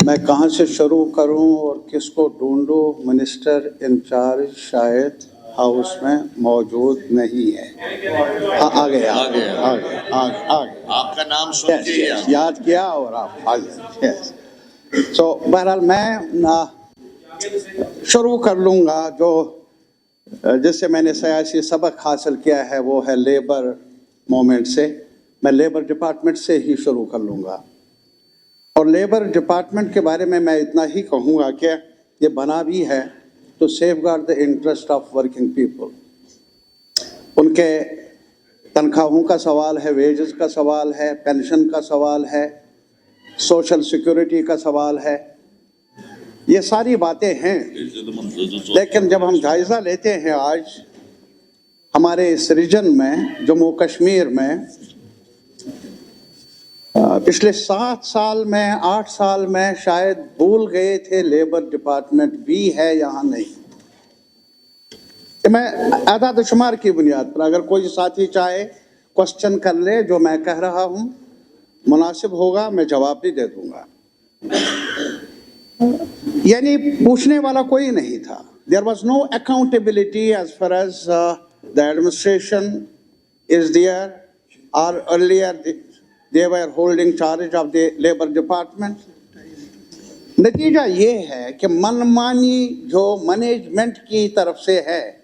मैं कहाँ से शुरू करूं और किसको ढूंढूं? मिनिस्टर इंचार्ज शायद हाउस में मौजूद नहीं है। आ गए। आपका नाम सुन के yes, याद किया और आप आ गए। So बहरहाल मैं शुरू कर लूँगा जो जिससे मैंने सियासी सबक हासिल किया है, वो है लेबर मूवमेंट से। मैं लेबर डिपार्टमेंट से ही शुरू कर लूँगा। और लेबर डिपार्टमेंट के बारे में मैं इतना ही कहूँगा कि ये बना भी है तो safeguard the interest of working people. उनके तनख्वाहों का सवाल है, वेजेस का सवाल है, पेंशन का सवाल है, सोशल सिक्योरिटी का सवाल है, ये सारी बातें हैं। लेकिन जब हम जायज़ा लेते हैं आज हमारे इस रीजन में, जम्मू कश्मीर में, पिछले 7 साल में 8 साल में शायद भूल गए थे लेबर डिपार्टमेंट भी है यहाँ नहीं। मैं आदाद शुमार की बुनियाद पर अगर कोई साथी चाहे क्वेश्चन कर ले, जो मैं कह रहा हूँ मुनासिब होगा मैं जवाब भी दे दूंगा। यानी पूछने वाला कोई नहीं था। There was no accountability as far as the administration is there और earlier they were holding charge of the labor department। नतीजा ये है कि मनमानी जो मैनेजमेंट की तरफ से है,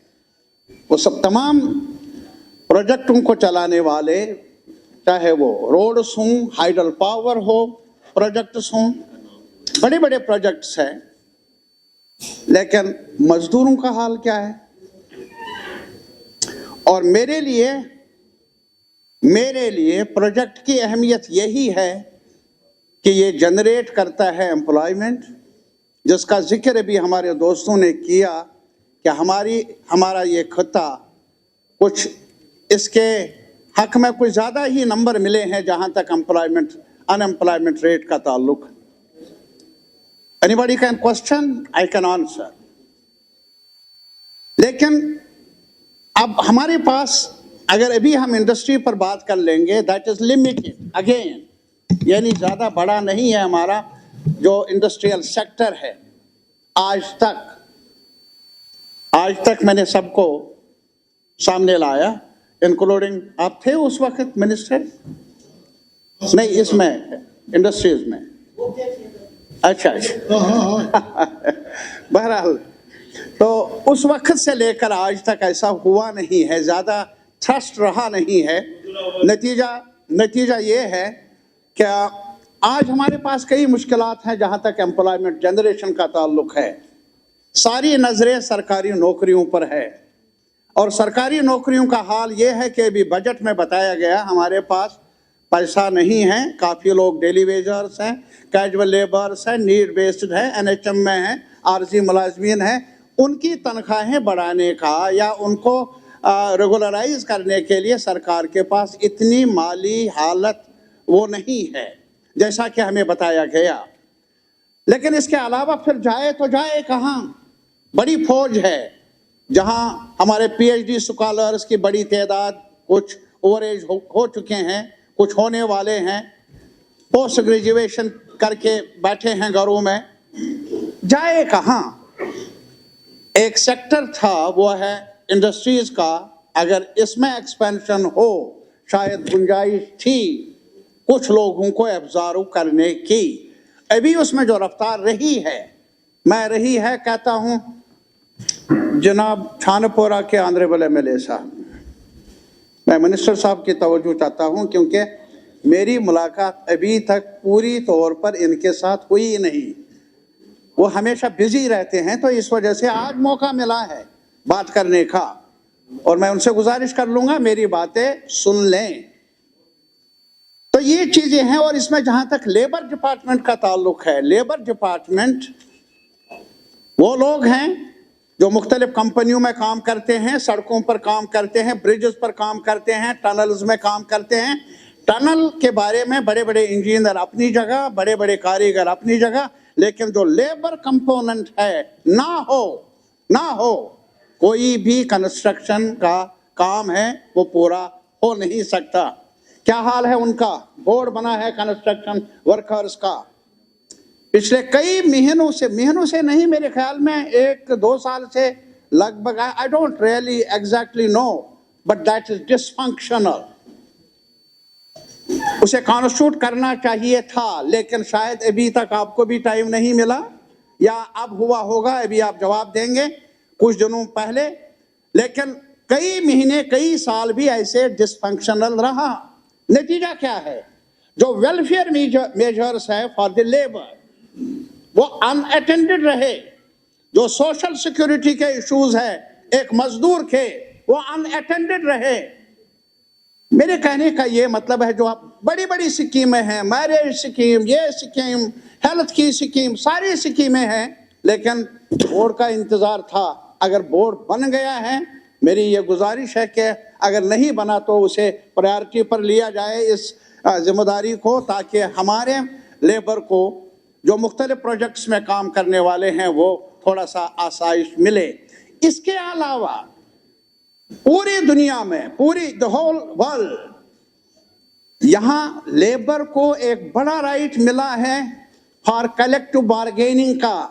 वो सब तमाम प्रोजेक्टों को चलाने वाले, चाहे वो रोड्स हों, हाइडल पावर हो, प्रोजेक्ट्स हों, बड़े बड़े प्रोजेक्ट्स हैं, लेकिन मजदूरों का हाल क्या है? और मेरे लिए प्रोजेक्ट की अहमियत यही है कि ये जनरेट करता है एम्प्लॉयमेंट, जिसका जिक्र भी हमारे दोस्तों ने किया कि हमारा ये खत्ता कुछ इसके हक में कुछ ज़्यादा ही नंबर मिले हैं जहाँ तक अनएम्प्लॉयमेंट रेट का ताल्लुक। Anybody can question, I can answer. लेकिन अब हमारे पास अगर अभी हम इंडस्ट्री पर बात कर लेंगे, दैट इज लिमिटेड अगेन, यानी ज़्यादा बड़ा नहीं है हमारा जो इंडस्ट्रियल सेक्टर है। आज तक मैंने सबको सामने लाया, इंक्लूडिंग आप थे उस वक्त मिनिस्टर? नहीं, इसमें इंडस्ट्रीज में। अच्छा बहरहाल, तो उस वक्त से लेकर आज तक ऐसा हुआ नहीं है, ज़्यादा ट्रस्ट रहा नहीं है। नतीजा ये है कि आज हमारे पास कई मुश्किलात हैं जहाँ तक एम्प्लॉयमेंट जनरेशन का ताल्लुक है। सारी नज़रें सरकारी नौकरियों पर है और सरकारी नौकरियों का हाल ये है कि अभी बजट में बताया गया हमारे पास पैसा नहीं है। काफ़ी लोग डेली वेजर्स हैं, कैजुअल लेबर्स हैं, नीड बेस्ड है, NHM में हैं, आरजी मुलाजमीन हैं, उनकी तनख्वाहें बढ़ाने का या उनको रेगुलराइज करने के लिए सरकार के पास इतनी माली हालत वो नहीं है जैसा कि हमें बताया गया। लेकिन इसके अलावा फिर जाए तो जाए कहाँ? बड़ी फौज है जहाँ हमारे PhD स्कॉलर्स की बड़ी तादाद, कुछ ओवर एज हो चुके हैं, कुछ होने वाले हैं, पोस्ट ग्रेजुएशन करके बैठे हैं घरों में। जाए कहाँ? एक सेक्टर था वो है इंडस्ट्रीज का, अगर इसमें एक्सपेंशन हो शायद गुंजाइश थी कुछ लोगों को एब्जॉर्व करने की। अभी उसमें जो रफ्तार रही है कहता हूँ जनाब छानपुरा के ऑनरेबल MLA साहब, मैं मिनिस्टर साहब की तवज्जो चाहता हूँ क्योंकि मेरी मुलाकात अभी तक पूरी तौर पर इनके साथ हुई नहीं। वो हमेशा बिजी रहते हैं, तो इस वजह से आज मौका मिला है बात करने का, और मैं उनसे गुजारिश कर लूंगा मेरी बातें सुन लें। तो ये चीजें हैं। और इसमें जहां तक लेबर डिपार्टमेंट का ताल्लुक है, लेबर डिपार्टमेंट वो लोग हैं जो मुख्तलिफ कंपनियों में काम करते हैं, सड़कों पर काम करते हैं, ब्रिजेस पर काम करते हैं, टनल्स में काम करते हैं। टनल के बारे में बड़े बड़े इंजीनियर अपनी जगह, बड़े बड़े कारीगर अपनी जगह, लेकिन जो लेबर कंपोनेंट है ना हो कोई भी कंस्ट्रक्शन का काम है वो पूरा हो नहीं सकता। क्या हाल है उनका? बोर्ड बना है कंस्ट्रक्शन वर्कर्स का, پچھلے کئی مہینوں سے نہیں، میرے خیال میں 1-2 سال سے لگ بھگ، I don't really exactly know, but that is dysfunctional. اسے کانسٹیٹیوٹ کرنا چاہیے تھا، لیکن شاید ابھی تک آپ کو بھی ٹائم نہیں ملا، یا اب ہوا ہوگا، ابھی آپ جواب دیں گے کچھ دنوں پہلے. لیکن کئی مہینے، کئی سال بھی ایسے ڈس فنکشنل رہا. نتیجہ کیا ہے؟ جو ویلفیئر میجرز ہے فار دی لیبر وہ ان اٹینڈڈ رہے. جو سوشل سیکورٹی کے ایشوز ہے ایک مزدور کے، وہ ان اٹینڈڈ رہے. میرے کہنے کا یہ مطلب ہے، جو بڑی بڑی سکیمیں ہیں، میرج سکیم، یہ سکیم، ہیلتھ کی سکیم، ساری سکیمیں ہیں، لیکن بورڈ کا انتظار تھا. اگر بورڈ بن گیا ہے، میری یہ گزارش ہے کہ اگر نہیں بنا تو اسے پرائرٹی پر لیا جائے اس ذمہ داری کو، تاکہ ہمارے لیبر کو جو مختلف پروجیکٹس میں کام کرنے والے ہیں وہ تھوڑا سا آسائش ملے. اس کے علاوہ پوری دنیا میں، پوری the whole world، یہاں لیبر کو ایک بڑا رائٹ ملا ہے فار کلیکٹو بارگیننگ کا،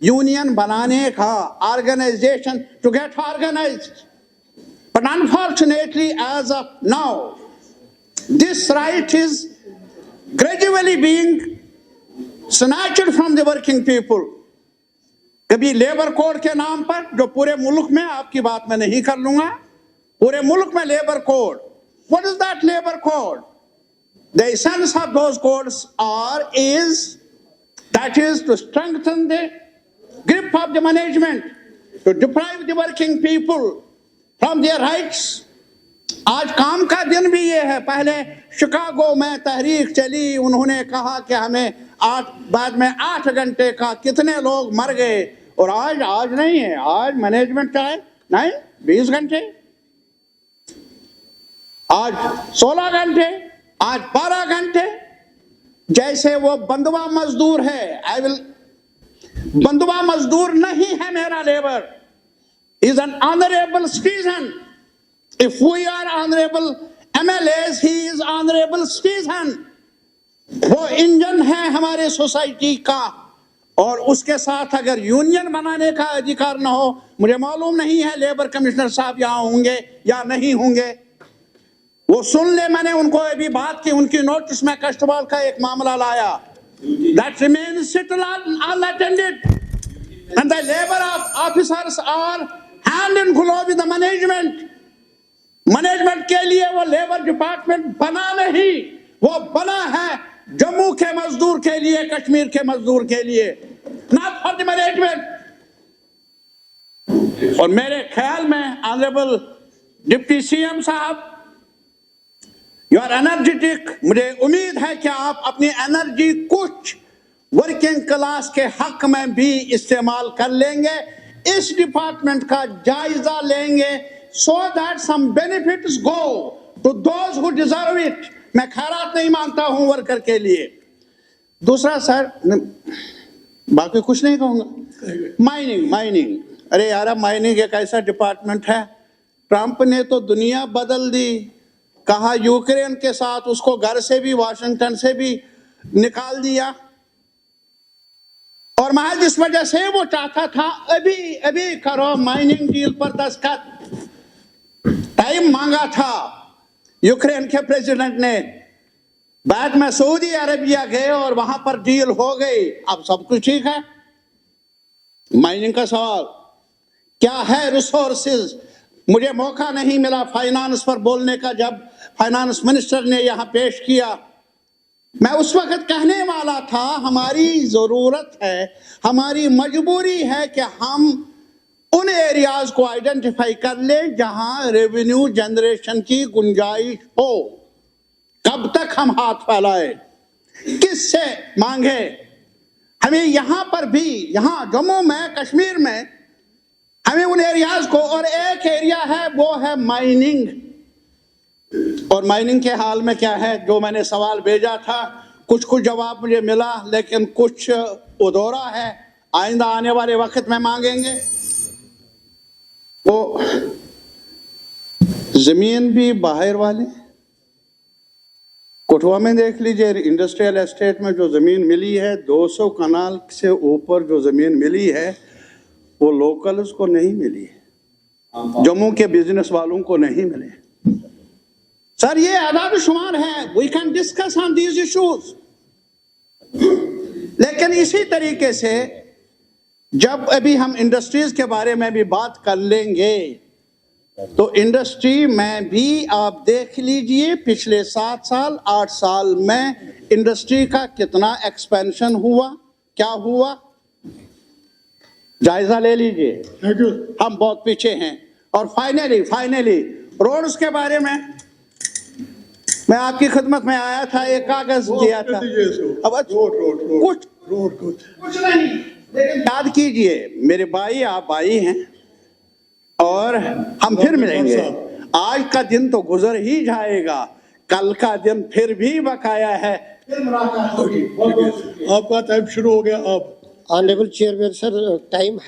یونین بنانے کا، organisation to get organised. But unfortunately, as of now, this right is gradually being snatched from the working people. کبھی لیبر کوڈ کے نام پر، جو پورے ملک میں، آپ کی بات میں نہیں کر لوں گا، پورے ملک میں labour code. What is that labor code? The essence of those codes that is to strengthen the grip of the management, to deprive the working people from their rights. آج کام کا دن بھی یہ ہے. پہلے شکاگو میں تحریک چلی، انہوں نے کہا کہ ہمیں بعد میں 8 گھنٹے کا، کتنے لوگ مر گئے. اور آج نہیں ہے، آج مینجمنٹ چاہے نہیں 20 گھنٹے، آج 16 گھنٹے، آج 12 گھنٹے. جیسے وہ بندوا مزدور ہے. بندوا مزدور نہیں ہے میرا labour. He is an honorable citizen. If we are honorable MLAs, he is honorable citizen. وہ انجن ہے ہمارے سوسائٹی کا، اور اس کے ساتھ اگر یونین بنانے کا ادھیکار نہ ہو، مجھے معلوم نہیں ہے لیبر کمشنر صاحب یہاں ہوں گے یا نہیں ہوں گے. وہ سن لے، میں نے ان کو ابھی بات کی، ان کی نوٹس میں کشتوال کا ایک معاملہ لایا. That remains still unattended. And the labor officers are hand in glove with the management. Management کے لیے وہ لیبر ڈپارٹمنٹ بنا نہیں، وہ بنا ہے جموں کے مزدور کے لیے، کشمیر کے مزدور کے لیے، not for the management. اور میرے خیال میں آنریبل ڈپٹی سی ایم صاحب، یو آر انرجیٹک. مجھے امید ہے کہ آپ اپنی انرجی کچھ ورکنگ کلاس کے حق میں بھی استعمال کر لیں گے، اس ڈپارٹمنٹ کا جائزہ لیں گے، so that some benefits go to those who deserve it. میں خیرات نہیں مانتا ہوں ورکر کے لیے. دوسرا سر، باقی کچھ نہیں کہوں گا. مائننگ. ارے یار، مائننگ ایک ایسا ڈپارٹمنٹ ہے، ٹرمپ نے تو دنیا بدل دی. کہا یوکرین کے ساتھ اس کو گھر سے بھی، واشنگٹن سے بھی نکال دیا، اور محض اس وجہ سے وہ چاہتا تھا ابھی کرو مائننگ ڈیل پر دستخط. ٹائم مانگا تھا یوکرین کے پریزیڈنٹ نے، بعد میں سعودی عربیہ گئے اور وہاں پر ڈیل ہو گئی. اب سب کچھ ٹھیک ہے. مائننگ کا سوال کیا ہے؟ ریسورسز. مجھے موقع نہیں ملا فائنانس پر بولنے کا جب فائنانس منسٹر نے یہاں پیش کیا. میں اس وقت کہنے والا تھا ہماری ضرورت ہے، ہماری مجبوری ہے کہ ہم ان ایریاز کو آئیڈینٹیفائی کر لیں جہاں ریونیو جنریشن کی گنجائش ہو. کب تک ہم ہاتھ پھیلائے، کس سے مانگے؟ ہمیں یہاں پر بھی، یہاں جموں میں، کشمیر میں، ہمیں ان ایریاز کو، اور ایک ایریا ہے وہ ہے مائننگ. اور مائننگ کے حال میں کیا ہے؟ جو میں نے سوال بھیجا تھا کچھ جواب مجھے ملا، لیکن کچھ ادھورا ہے، آئندہ آنے والے وقت میں مانگیں گے. وہ زمین بھی باہر والے، कोठवा में देख लीजिए, इंडस्ट्रियल एस्टेट में जो जमीन मिली है, 200 कनाल से ऊपर जो जमीन मिली है, वो लोकल्स को नहीं मिली है, जम्मू के बिजनेस वालों को नहीं मिले। सर ये आदाद शुमार है, we can discuss on these issues. लेकिन इसी तरीके से जब अभी हम इंडस्ट्रीज के बारे में भी बात कर लेंगे, तो इंडस्ट्री में भी आप देख लीजिए पिछले 7 साल 8 साल में इंडस्ट्री का कितना एक्सपेंशन हुआ, क्या हुआ, जायजा ले लीजिए। हम बहुत पीछे हैं। और फाइनली रोड्स के बारे में मैं आपकी खिदमत में आया था, एक कागज दिया था। अब कुछ नहीं, लेकिन याद कीजिए मेरे भाई, आप भाई हैं और हम फिर मिलेंगे। आज का दिन तो गुजर ही जाएगा, कल का दिन फिर भी बकाया है, फिर मुलाकात होगी। आपका टाइम शुरू हो गया। आप ऑनरेबल चेयरमैन सर, टाइम है।